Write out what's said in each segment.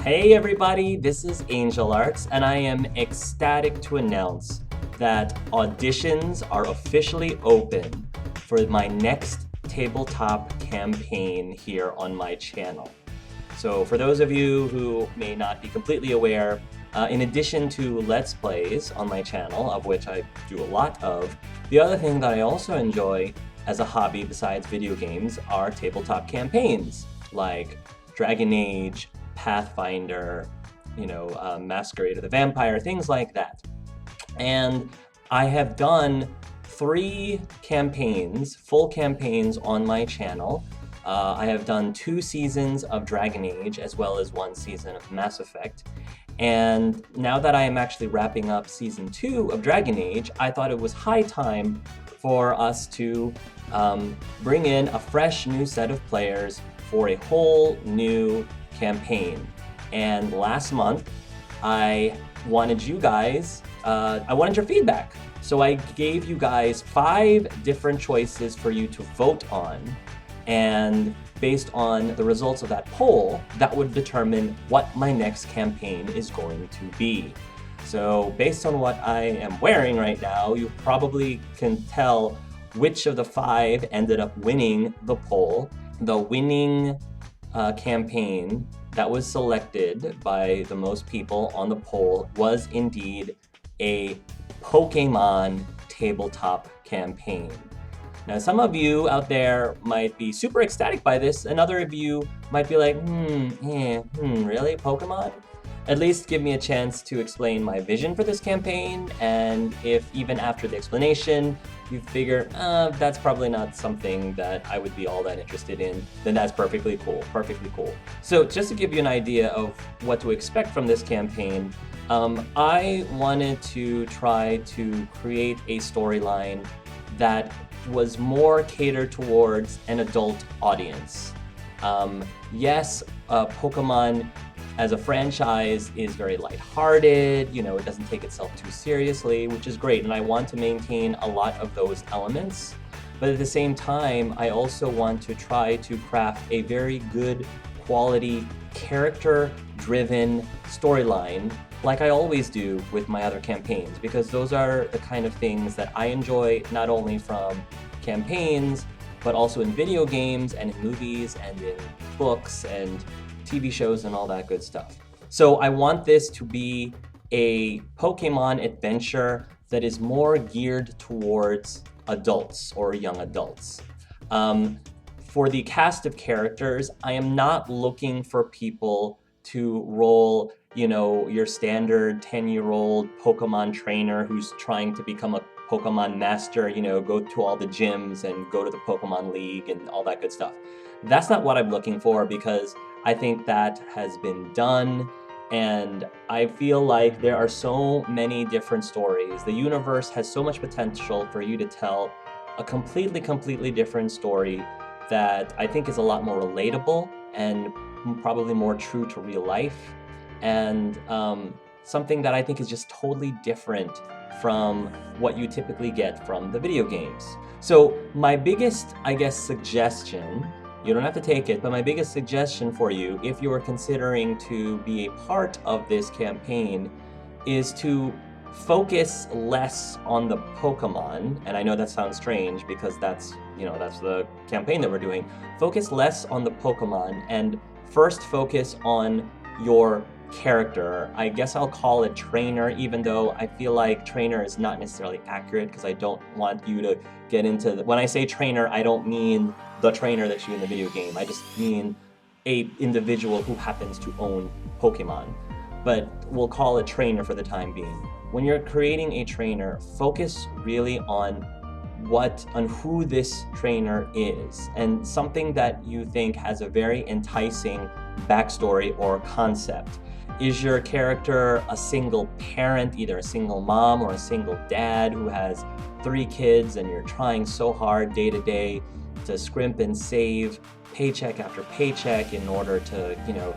Hey everybody, this is Angel Arts, and I am ecstatic to announce that auditions are officially open for my next tabletop campaign here on my channel. So for those of you who may not be completely aware, in addition to Let's Plays on my channel, of which I do a lot of, the other thing that I also enjoy as a hobby besides video games are tabletop campaigns, like Dragon Age, Pathfinder, Masquerade of the Vampire, things like that. And I have done 3 campaigns, full campaigns on my channel. I have done 2 seasons of Dragon Age as well as 1 season of Mass Effect. And now that I am actually wrapping up season 2 of Dragon Age, I thought it was high time for us to bring in a fresh new set of players for a whole new campaign. And last month, I wanted your feedback. So I gave you guys 5 different choices for you to vote on. And based on the results of that poll, that would determine what my next campaign is going to be. So based on what I am wearing right now, you probably can tell which of the 5 ended up winning the poll. The winning campaign that was selected by the most people on the poll was indeed a Pokemon tabletop campaign. Now, some of you out there might be super ecstatic by this, and other of you might be like, really, Pokemon? At least give me a chance to explain my vision for this campaign, and if even after the explanation you figure, that's probably not something that I would be all that interested in, then that's perfectly cool. So just to give you an idea of what to expect from this campaign, I wanted to try to create a storyline that was more catered towards an adult audience. Yes, Pokemon as a franchise is very lighthearted, it doesn't take itself too seriously, which is great, and I want to maintain a lot of those elements. But at the same time, I also want to try to craft a very good quality, character-driven storyline, like I always do with my other campaigns, because those are the kind of things that I enjoy not only from campaigns, but also in video games and in movies and in books and TV shows and all that good stuff. So I want this to be a Pokemon adventure that is more geared towards adults or young adults. For the cast of characters, I am not looking for people to roll, your standard 10-year-old Pokemon trainer who's trying to become a Pokemon master, go to all the gyms and go to the Pokemon League and all that good stuff. That's not what I'm looking for, because I think that has been done, and I feel like there are so many different stories. The universe has so much potential for you to tell a completely different story that I think is a lot more relatable and probably more true to real life, and something that I think is just totally different from what you typically get from the video games. So my biggest, suggestion, you don't have to take it, but my biggest suggestion for you, if you are considering to be a part of this campaign, is to focus less on the Pokemon. And I know that sounds strange because that's the campaign that we're doing. Focus less on the Pokemon and first focus on your character. I guess I'll call it trainer, even though I feel like trainer is not necessarily accurate, because I don't want you to get into when I say trainer, I don't mean the trainer that's you in the video game. I just mean a individual who happens to own Pokemon. But we'll call it trainer for the time being. When you're creating a trainer, focus really on who this trainer is, and something that you think has a very enticing backstory or concept. Is your character a single parent, either a single mom or a single dad who has 3 kids, and you're trying so hard day to day to scrimp and save paycheck after paycheck in order to,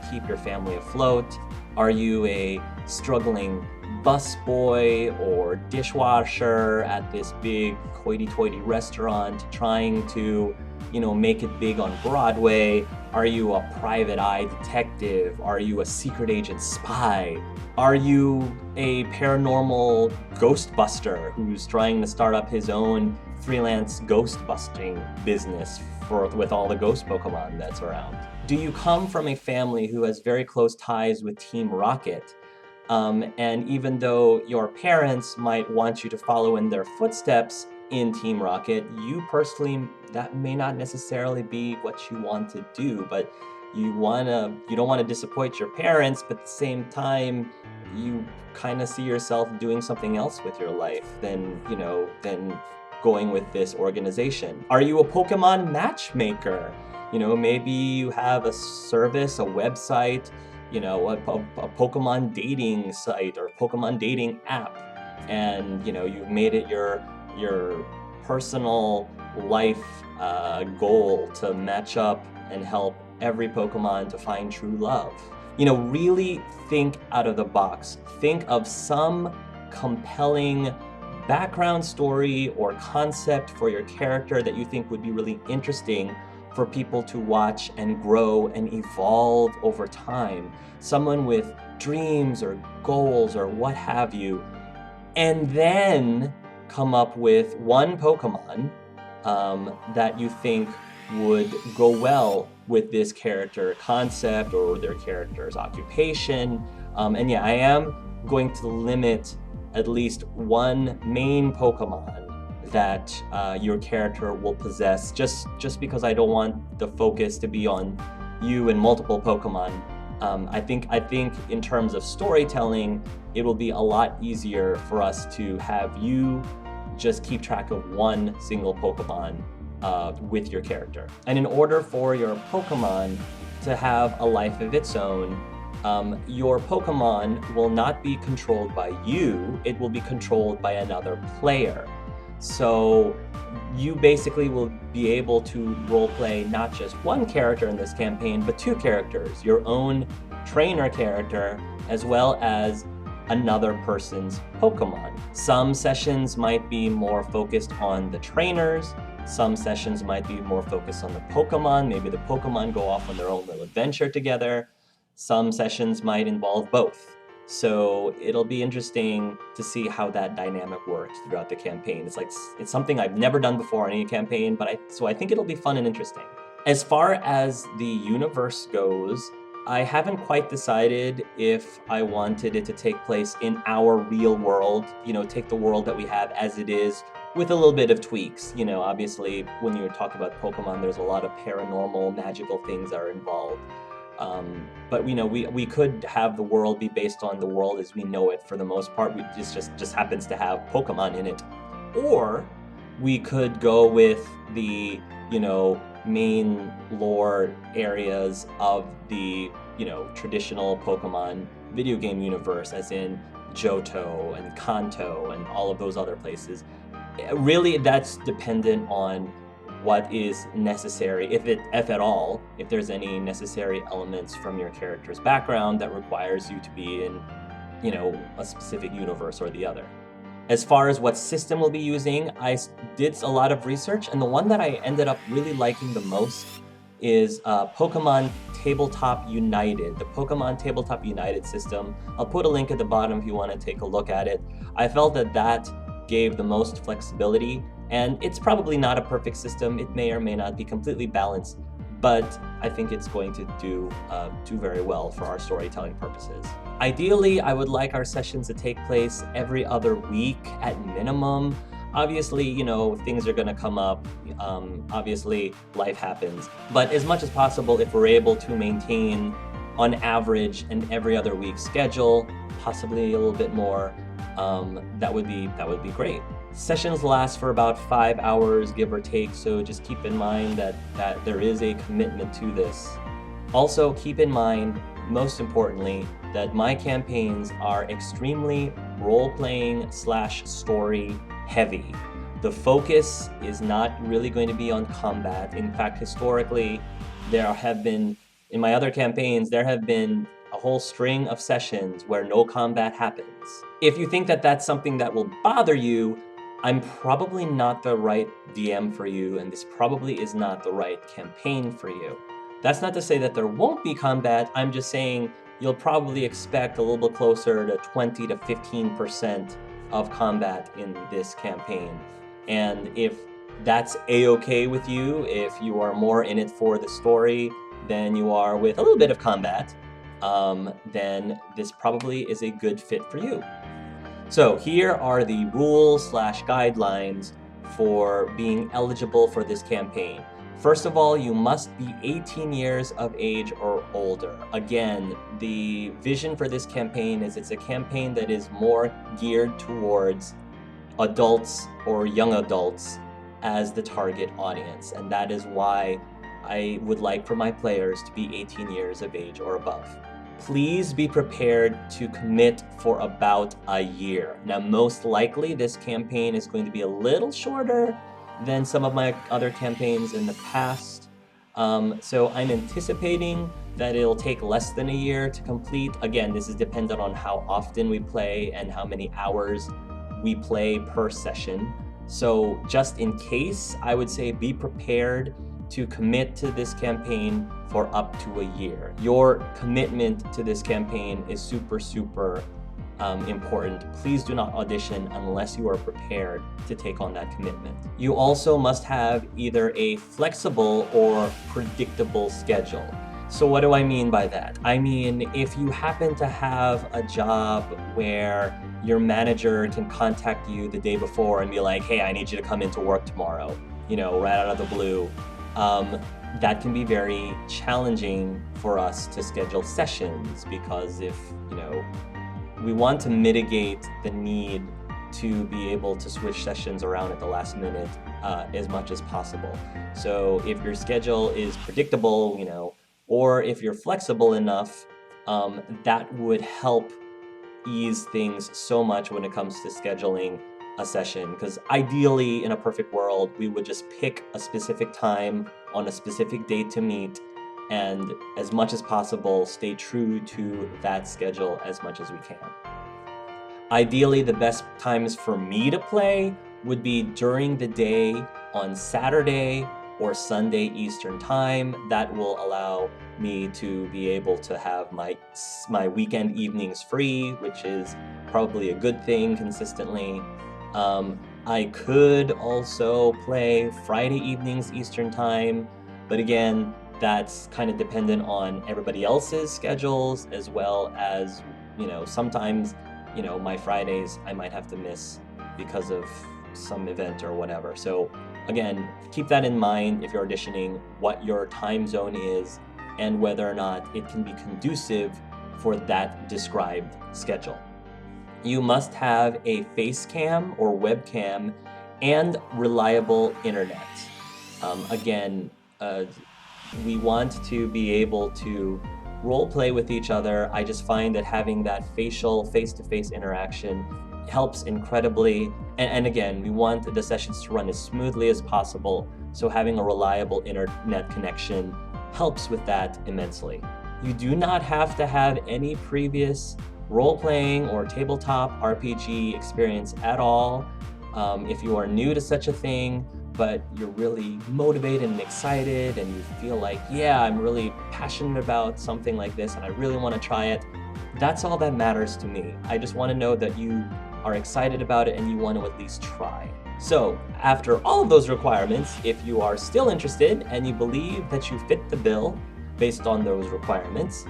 keep your family afloat? Are you a struggling busboy or dishwasher at this big hoity-toity restaurant trying to, make it big on Broadway? Are you a private eye detective? Are you a secret agent spy? Are you a paranormal ghostbuster who's trying to start up his own freelance ghost busting business with all the ghost Pokemon that's around? Do you come from a family who has very close ties with Team Rocket? And even though your parents might want you to follow in their footsteps in Team Rocket, you personally, that may not necessarily be what you want to do, but you don't want to disappoint your parents, but at the same time, you kind of see yourself doing something else with your life than going with this organization. Are you a Pokemon matchmaker? Maybe you have a service, a website, a Pokemon dating site or Pokemon dating app, and you've made it your personal life goal to match up and help every Pokemon to find true love. Really think out of the box. Think of some compelling background story or concept for your character that you think would be really interesting for people to watch and grow and evolve over time. Someone with dreams or goals or what have you. And then come up with one Pokemon that you think would go well with this character concept or their character's occupation. And yeah, I am going to limit at least one main Pokemon that your character will possess, just because I don't want the focus to be on you and multiple Pokemon. I think in terms of storytelling, it will be a lot easier for us to have you just keep track of one single Pokemon with your character. And in order for your Pokemon to have a life of its own, your Pokemon will not be controlled by you, it will be controlled by another player. So you basically will be able to roleplay not just one character in this campaign, but two characters, your own trainer character, as well as another person's Pokemon. Some sessions might be more focused on the trainers, some sessions might be more focused on the Pokemon, maybe the Pokemon go off on their own little adventure together. Some sessions might involve both. So it'll be interesting to see how that dynamic works throughout the campaign. It's something I've never done before in any campaign, so I think it'll be fun and interesting. As far as the universe goes, I haven't quite decided if I wanted it to take place in our real world, take the world that we have as it is with a little bit of tweaks. Obviously when you're talking about Pokemon, there's a lot of paranormal, magical things that are involved. But we could have the world be based on the world as we know it for the most part. We just happens to have Pokemon in it. Or we could go with the, main lore areas of the, traditional Pokemon video game universe, as in Johto and Kanto and all of those other places. Really, that's dependent on what is necessary, if at all, if there's any necessary elements from your character's background that requires you to be in, a specific universe or the other. As far as what system we'll be using, I did a lot of research, and the one that I ended up really liking the most is Pokemon Tabletop United, the Pokemon Tabletop United system. I'll put a link at the bottom if you want to take a look at it. I felt that gave the most flexibility, and it's probably not a perfect system. It may or may not be completely balanced, but I think it's going to do very well for our storytelling purposes. Ideally, I would like our sessions to take place every other week at minimum. Obviously, things are going to come up. Obviously, life happens. But as much as possible, if we're able to maintain, on average, an every other week schedule, possibly a little bit more, that would be great. Sessions last for about 5 hours, give or take, so just keep in mind that there is a commitment to this. Also, keep in mind, most importantly, that my campaigns are extremely role-playing / story heavy. The focus is not really going to be on combat. In fact, historically, in my other campaigns, there have been a whole string of sessions where no combat happens. If you think that that's something that will bother you, I'm probably not the right DM for you, and this probably is not the right campaign for you. That's not to say that there won't be combat. I'm just saying you'll probably expect a little bit closer to 20 to 15% of combat in this campaign. And if that's a-okay with you, if you are more in it for the story than you are with a little bit of combat, then this probably is a good fit for you. So here are the rules/guidelines for being eligible for this campaign. First of all, you must be 18 years of age or older. Again, the vision for this campaign is it's a campaign that is more geared towards adults or young adults as the target audience. And that is why I would like for my players to be 18 years of age or above. Please be prepared to commit for about a year. Now, most likely this campaign is going to be a little shorter than some of my other campaigns in the past. So I'm anticipating that it'll take less than a year to complete. Again, this is dependent on how often we play and how many hours we play per session. So just in case, I would say be prepared to commit to this campaign for up to a year. Your commitment to this campaign is super important. Please do not audition unless you are prepared to take on that commitment. You also must have either a flexible or predictable schedule. So what do I mean by that? I mean, if you happen to have a job where your manager can contact you the day before and be like, hey, I need you to come into work tomorrow, right out of the blue, that can be very challenging for us to schedule sessions, because if, we want to mitigate the need to be able to switch sessions around at the last minute as much as possible. So if your schedule is predictable, or if you're flexible enough, that would help ease things so much when it comes to scheduling a session. Because ideally, in a perfect world, we would just pick a specific time on a specific date to meet, and as much as possible, stay true to that schedule as much as we can. Ideally, the best times for me to play would be during the day on Saturday or Sunday Eastern Time. That will allow me to be able to have my weekend evenings free, which is probably a good thing consistently. I could also play Friday evenings Eastern Time, but again, that's kind of dependent on everybody else's schedules, as well as, sometimes, my Fridays I might have to miss because of some event or whatever. So again, keep that in mind if you're auditioning, what your time zone is and whether or not it can be conducive for that described schedule. You must have a face cam or webcam and reliable internet. We want to be able to role play with each other. I just find that having that facial face-to-face interaction helps incredibly. And again, we want the sessions to run as smoothly as possible. So having a reliable internet connection helps with that immensely. You do not have to have any previous role-playing or tabletop RPG experience at all. If you are new to such a thing, but you're really motivated and excited and you feel like, yeah, I'm really passionate about something like this and I really want to try it, that's all that matters to me. I just want to know that you are excited about it and you want to at least try. So after all of those requirements, if you are still interested and you believe that you fit the bill based on those requirements,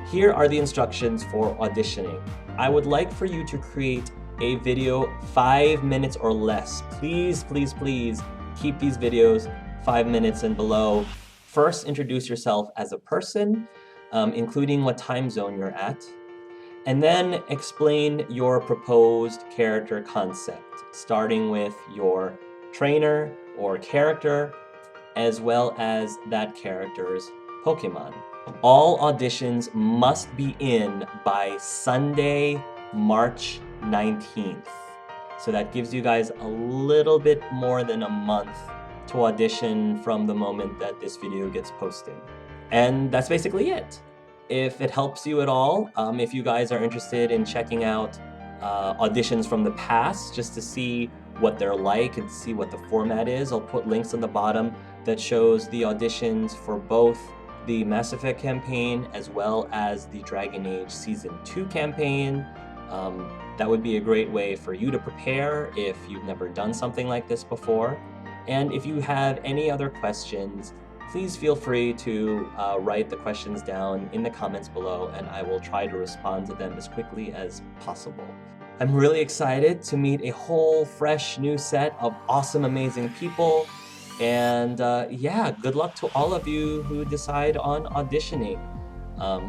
here are the instructions for auditioning. I would like for you to create a video 5 minutes or less. Please, please, please keep these videos 5 minutes and below. First, introduce yourself as a person, including what time zone you're at, and then explain your proposed character concept, starting with your trainer or character, as well as that character's Pokemon. All auditions must be in by Sunday, March 19th. So that gives you guys a little bit more than a month to audition from the moment that this video gets posted. And that's basically it. If it helps you at all, if you guys are interested in checking out auditions from the past just to see what they're like and see what the format is, I'll put links on the bottom that shows the auditions for both the Mass Effect campaign as well as the Dragon Age Season 2 campaign. That would be a great way for you to prepare if you've never done something like this before. And if you have any other questions, please feel free to write the questions down in the comments below, and I will try to respond to them as quickly as possible. I'm really excited to meet a whole fresh new set of awesome, amazing people. And yeah, good luck to all of you who decide on auditioning.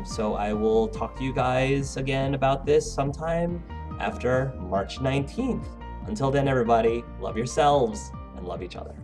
So I will talk to you guys again about this sometime after March 19th. Until then, everybody, love yourselves and love each other.